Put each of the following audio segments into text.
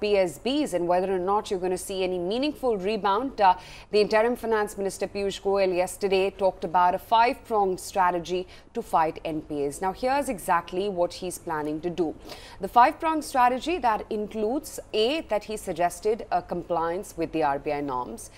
PSBs and whether or not you're going to see any meaningful rebound. The interim finance minister Piyush Goyal yesterday talked about a 5-pronged strategy to fight NPAs. Now here's exactly what he's planning to do. The 5-pronged strategy that includes that he suggested compliance with the RBI norms.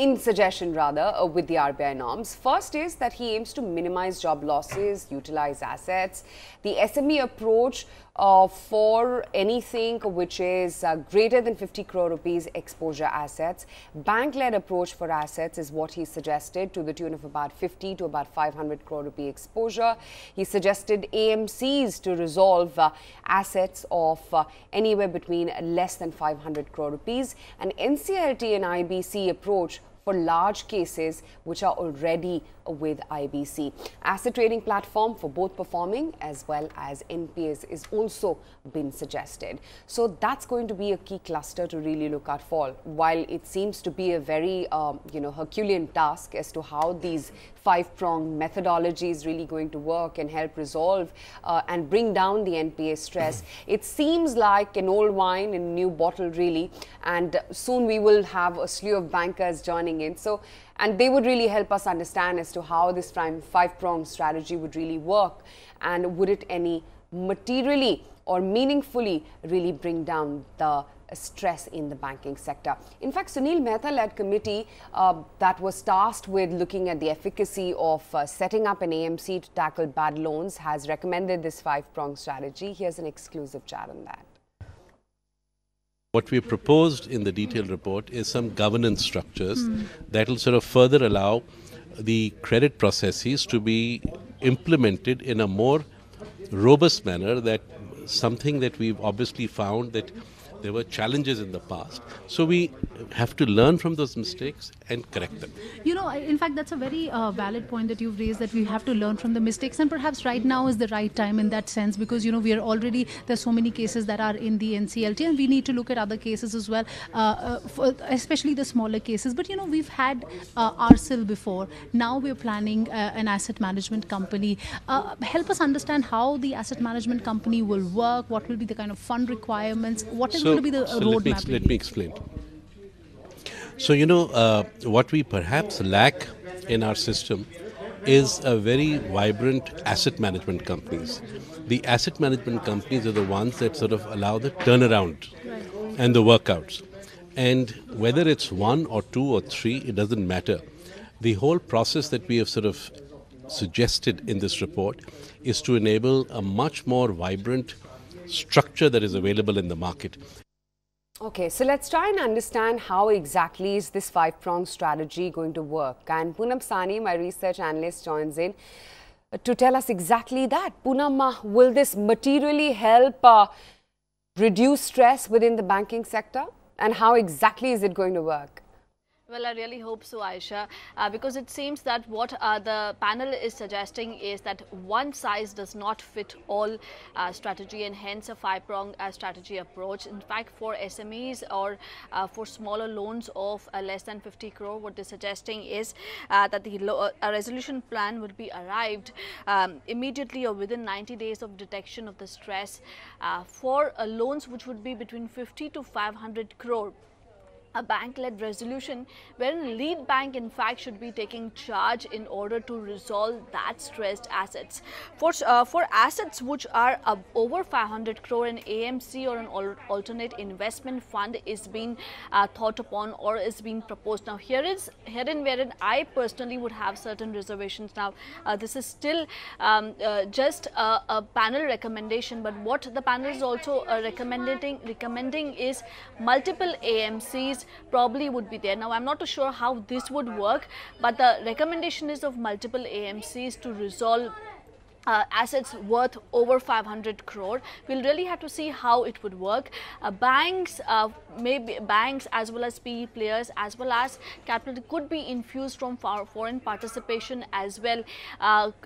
With the RBI norms. First is that he aims to minimize job losses, utilize assets. The SME approach for anything which is greater than 50 crore rupees exposure assets. Bank-led approach for assets is what he suggested, to the tune of about 50 to about 500 crore rupee exposure. He suggested AMCs to resolve assets of anywhere between less than 500 crore rupees. An NCLT and IBC approach for large cases which are already with IBC. Asset trading platform for both performing as well as NPAs is also been suggested. So that's going to be a key cluster to really look out for. While it seems to be a very Herculean task as to how these 5-pronged methodology is really going to work and help resolve and bring down the NPA stress, it seems like an old wine in a new bottle really, and soon we will have a slew of bankers joining in. And they would really help us understand as to how this 5-pronged strategy would really work, and would it any materially or meaningfully really bring down the stress in the banking sector. In fact, Sunil Mehta-led committee that was tasked with looking at the efficacy of setting up an AMC to tackle bad loans has recommended this 5-pronged strategy. Here's an exclusive chat on that. What we proposed in the detailed report is some governance structures that will sort of further allow the credit processes to be implemented in a more robust manner. That something that we've obviously found that there were challenges in the past. So we have to learn from those mistakes and correct them. You know, in fact, that's a very valid point that you've raised, that we have to learn from the mistakes. And perhaps right now is the right time in that sense, because, you know, we are already, there's so many cases that are in the NCLT, and we need to look at other cases as well, especially the smaller cases. But, you know, we've had RSIL before. Now we're planning an asset management company. Help us understand how the asset management company will work, what will be the kind of fund requirements, what is going to be the roadmap. Let me explain. So, you know, what we perhaps lack in our system is a very vibrant asset management companies. The asset management companies are the ones that sort of allow the turnaround and the workouts. And whether it's 1 or 2 or 3, it doesn't matter. The whole process that we have sort of suggested in this report is to enable a much more vibrant structure that is available in the market. Okay, so let's try and understand how exactly is this 5-pronged strategy going to work. And Poonam Sani, my research analyst, joins in to tell us exactly that. Poonam, will this materially help reduce stress within the banking sector? And how exactly is it going to work? Well, I really hope so, Aisha, because it seems that what the panel is suggesting is that one size does not fit all strategy, and hence a 5-pronged strategy approach. In fact, for SMEs or for smaller loans of less than 50 crore, what they're suggesting is that a resolution plan would be arrived immediately or within 90 days of detection of the stress for loans which would be between 50 to 500 crore. A bank-led resolution wherein lead bank in fact should be taking charge in order to resolve that stressed assets. For assets which are over 500 crore, an AMC or an alternate investment fund is being thought upon or is being proposed. Now herein wherein I personally would have certain reservations. Now this is still just a panel recommendation, but what the panel is also recommending is multiple AMCs probably would be there. Now I'm not too sure how this would work, but the recommendation is of multiple AMCs to resolve assets worth over 500 crore. We'll really have to see how it would work. Banks, maybe banks as well as PE players as well as capital could be infused from foreign participation as well.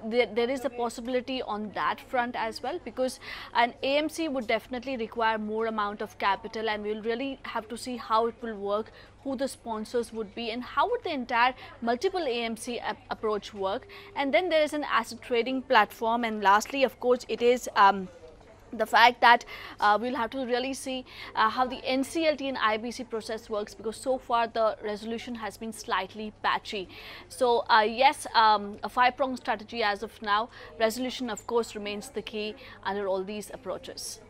There is a possibility on that front as well, because an AMC would definitely require more amount of capital, and we'll really have to see how it will work, who the sponsors would be, and how would the entire multiple AMC approach work. And then there is an asset trading platform, and lastly, of course, it is the fact that we'll have to really see how the NCLT and IBC process works, because so far the resolution has been slightly patchy. So yes, a five-pronged strategy as of now. Resolution of course remains the key under all these approaches.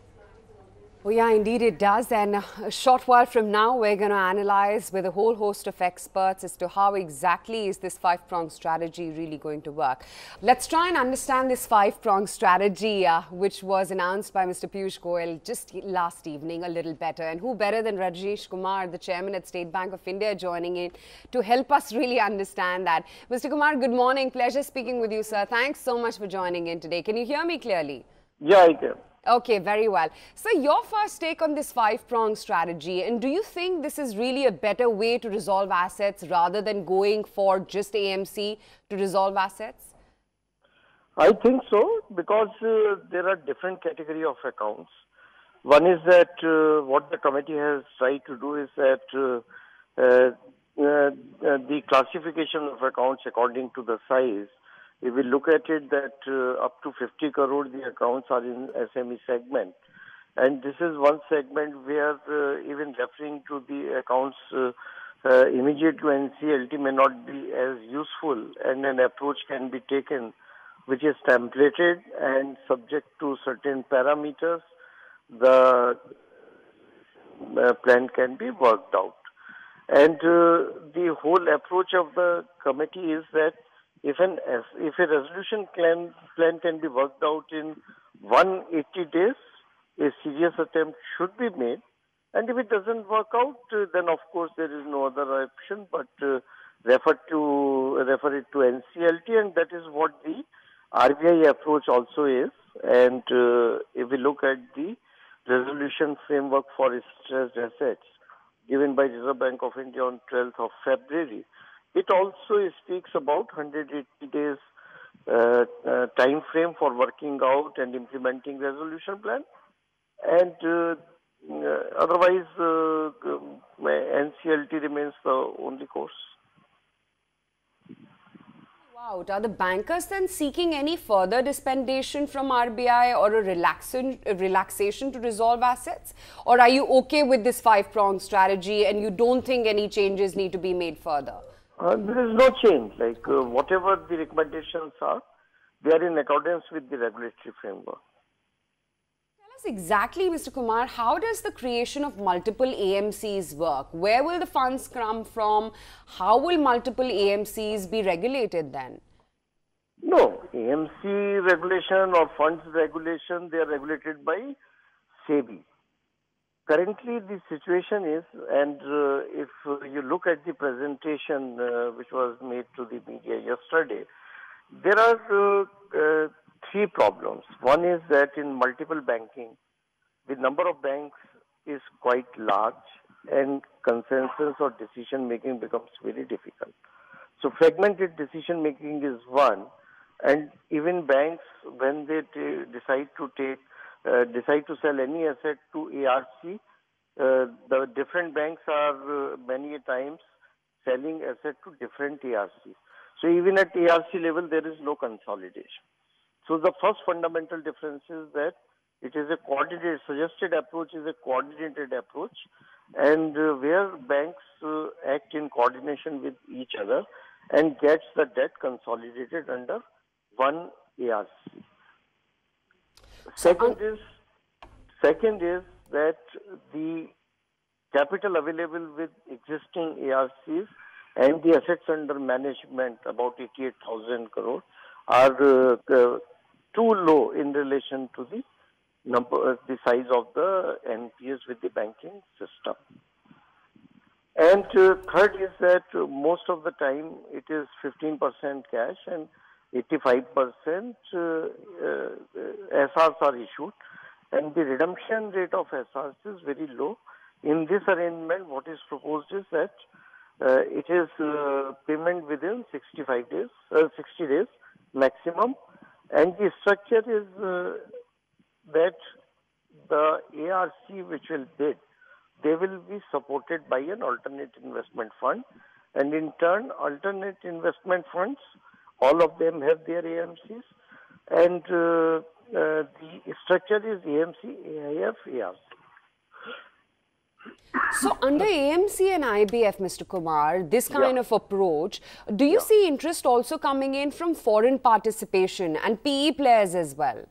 Oh yeah, indeed it does. And a short while from now, we're going to analyze with a whole host of experts as to how exactly is this five-pronged strategy really going to work. Let's try and understand this five-pronged strategy, which was announced by Mr. Piyush Goyal just last evening a little better. And who better than Rajnish Kumar, the chairman at State Bank of India, joining in to help us really understand that. Mr. Kumar, good morning. Pleasure speaking with you, sir. Thanks so much for joining in today. Can you hear me clearly? Yeah, I can. Okay, very well. So your first take on this five-pronged strategy, and do you think this is really a better way to resolve assets rather than going for just AMC to resolve assets? I think so, because there are different category of accounts. One is that what the committee has tried to do is that the classification of accounts according to the size. If we look at it, that up to 50 crore the accounts are in SME segment, and this is one segment where even referring to the accounts immediate to NCLT may not be as useful, and an approach can be taken which is templated and subject to certain parameters. The plan can be worked out, and the whole approach of the committee is that if a resolution plan can be worked out in 180 days, a serious attempt should be made. And if it doesn't work out, then of course there is no other option but refer it to NCLT, and that is what the RBI approach also is. And if we look at the resolution framework for stressed assets given by Reserve Bank of India on 12th of February, it also speaks about 180 days time frame for working out and implementing resolution plan, and otherwise NCLT remains the only course. Wow. Are the bankers then seeking any further dispensation from RBI or a relaxation to resolve assets? Or are you okay with this five-pronged strategy and you don't think any changes need to be made further? There is no change. Like whatever the recommendations are, they are in accordance with the regulatory framework. Tell us exactly, Mr. Kumar, how does the creation of multiple AMCs work? Where will the funds come from? How will multiple AMCs be regulated then? No, AMC regulation or funds regulation, they are regulated by SEBI. Currently, the situation is, and if you look at the presentation which was made to the media yesterday, there are three problems. One is that in multiple banking, the number of banks is quite large and consensus or decision making becomes very difficult. So fragmented decision making is one, and even banks, when they decide to sell any asset to ARC, the different banks are many times selling asset to different ARCs. So even at ARC level, there is no consolidation. So the first fundamental difference is that it is a coordinated, suggested approach is a coordinated approach, and where banks act in coordination with each other and gets the debt consolidated under one ARC. Second is that the capital available with existing ARCs and the assets under management, about 88,000 crore, are too low in relation to the size of the NPAs with the banking system. And third is that most of the time it is 15% cash and 85% SRs are issued, and the redemption rate of SRs is very low. In this arrangement, what is proposed is that it is payment within 60 days maximum, and the structure is that the ARC which will bid, they will be supported by an alternate investment fund, and in turn alternate investment funds, all of them have their AMCs, and the structure is AMC, AIF, ARC. So under AMC and IBF, Mr. Kumar, this kind of approach, do you see interest also coming in from foreign participation and PE players as well?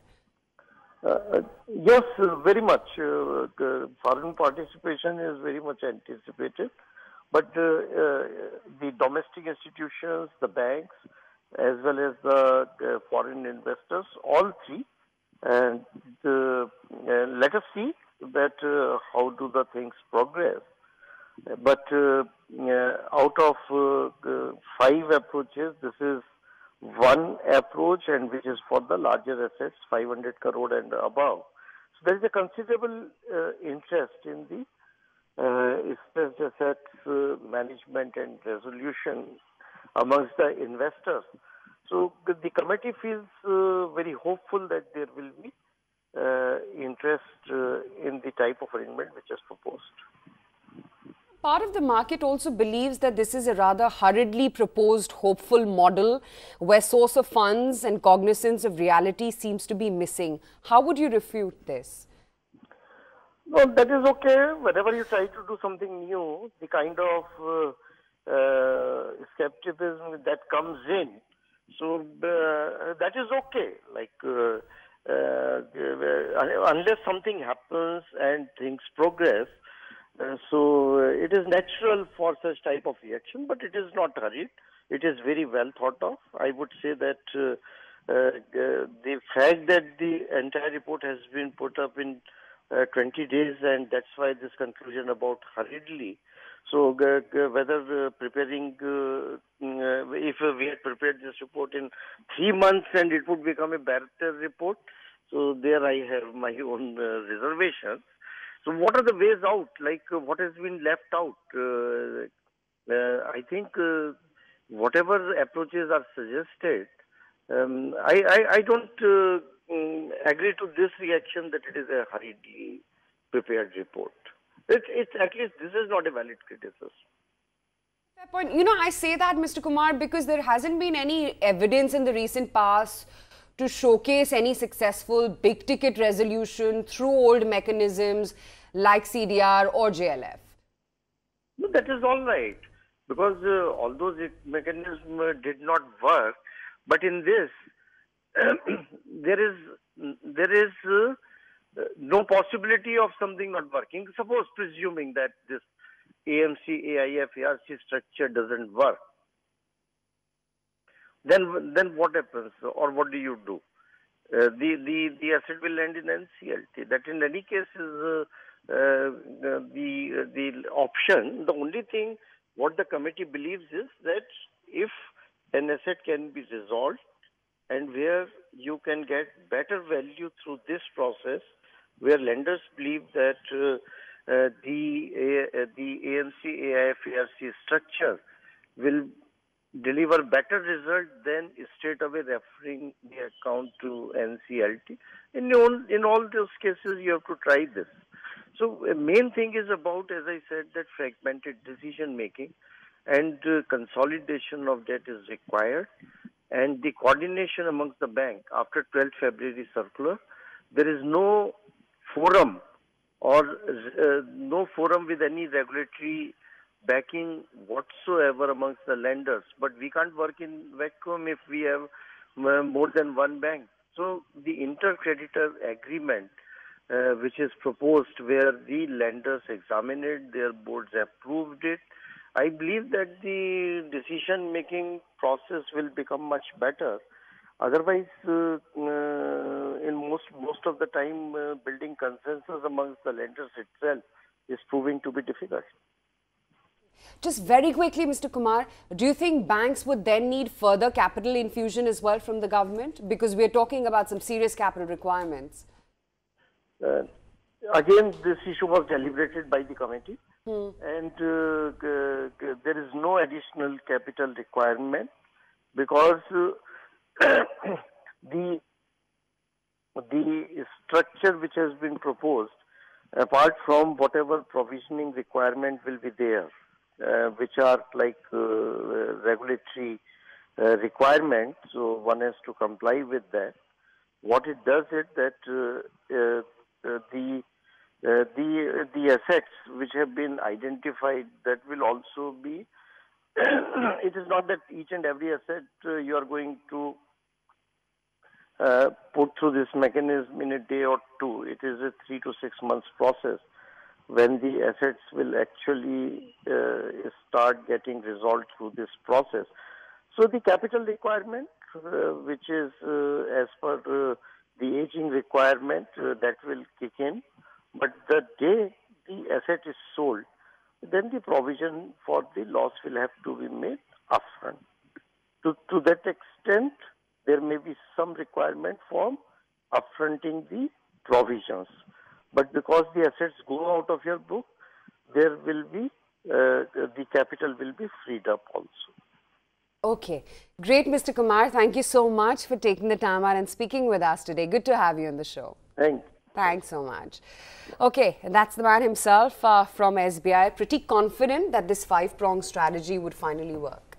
Yes, very much. Foreign participation is very much anticipated. But the domestic institutions, the banks, as well as the foreign investors, all three, and let us see that how do the things progress. But out of 5 approaches, this is one approach, and which is for the larger assets, 500 crore and above. So there is a considerable interest in the stressed assets management and resolution amongst the investors. So the committee feels very hopeful that there will be interest in the type of arrangement which is proposed. Part of the market also believes that this is a rather hurriedly proposed hopeful model where source of funds and cognizance of reality seems to be missing. How would you refute this? No, that is okay. Whenever you try to do something new, the kind of skepticism that comes in, so that is okay. Like unless something happens and things progress, so it is natural for such type of reaction, but it is not hurried. It is very well thought of. I would say that the fact that the entire report has been put up in 20 days, and that's why this conclusion about hurriedly. So whether preparing, if we had prepared this report in 3 months and it would become a better report, so there I have my own reservations. So what are the ways out? Like what has been left out? I think whatever approaches are suggested, I don't agree to this reaction that it is a hurriedly prepared report. It's at least this is not a valid criticism. Fair point. You know, I say that, Mr. Kumar, because there hasn't been any evidence in the recent past to showcase any successful big ticket resolution through old mechanisms like CDR or JLF. No, that is all right, because all those mechanisms did not work. But in this, there is no possibility of something not working. Suppose presuming that this AMC, AIF, ARC structure doesn't work, then what happens, or what do you do? The asset will land in NCLT. That in any case is the option. The only thing what the committee believes is that if an asset can be resolved and where you can get better value through this process, where lenders believe that the AMC, AIF, ARC structure will deliver better result than straight away referring the account to NCLT. In all those cases, you have to try this. So the main thing is about, as I said, that fragmented decision making and consolidation of debt is required, and the coordination amongst the bank after 12th February circular. There is no forum or no forum with any regulatory backing whatsoever amongst the lenders. But we can't work in vacuum if we have more than one bank. So the intercreditor agreement which is proposed, where the lenders examined it, their boards approved it, I believe that the decision-making process will become much better. Otherwise, in most of the time, building consensus amongst the lenders itself is proving to be difficult. Just very quickly, Mr. Kumar, do you think banks would then need further capital infusion as well from the government? Because we're talking about some serious capital requirements. Again, this issue was deliberated by the committee, and there is no additional capital requirement, because the structure which has been proposed, apart from whatever provisioning requirement will be there, which are like regulatory requirements, so one has to comply with that. what it does is that the assets which have been identified, that will also be. It is not that each and every asset you are going to put through this mechanism in a day or two. It is a 3 to 6 months process when the assets will actually start getting resolved through this process. So the capital requirement, which is as per the aging requirement, that will kick in. But the day the asset is sold, then the provision for the loss will have to be made upfront. To that extent, there may be some requirement for upfronting the provisions. But because the assets go out of your book, there will be, the capital will be freed up also. Okay. Great, Mr. Kumar. Thank you so much for taking the time out and speaking with us today. Good to have you on the show. Thank you. Thanks so much. Okay, that's the man himself from SBI. Pretty confident that this 5-prong strategy would finally work.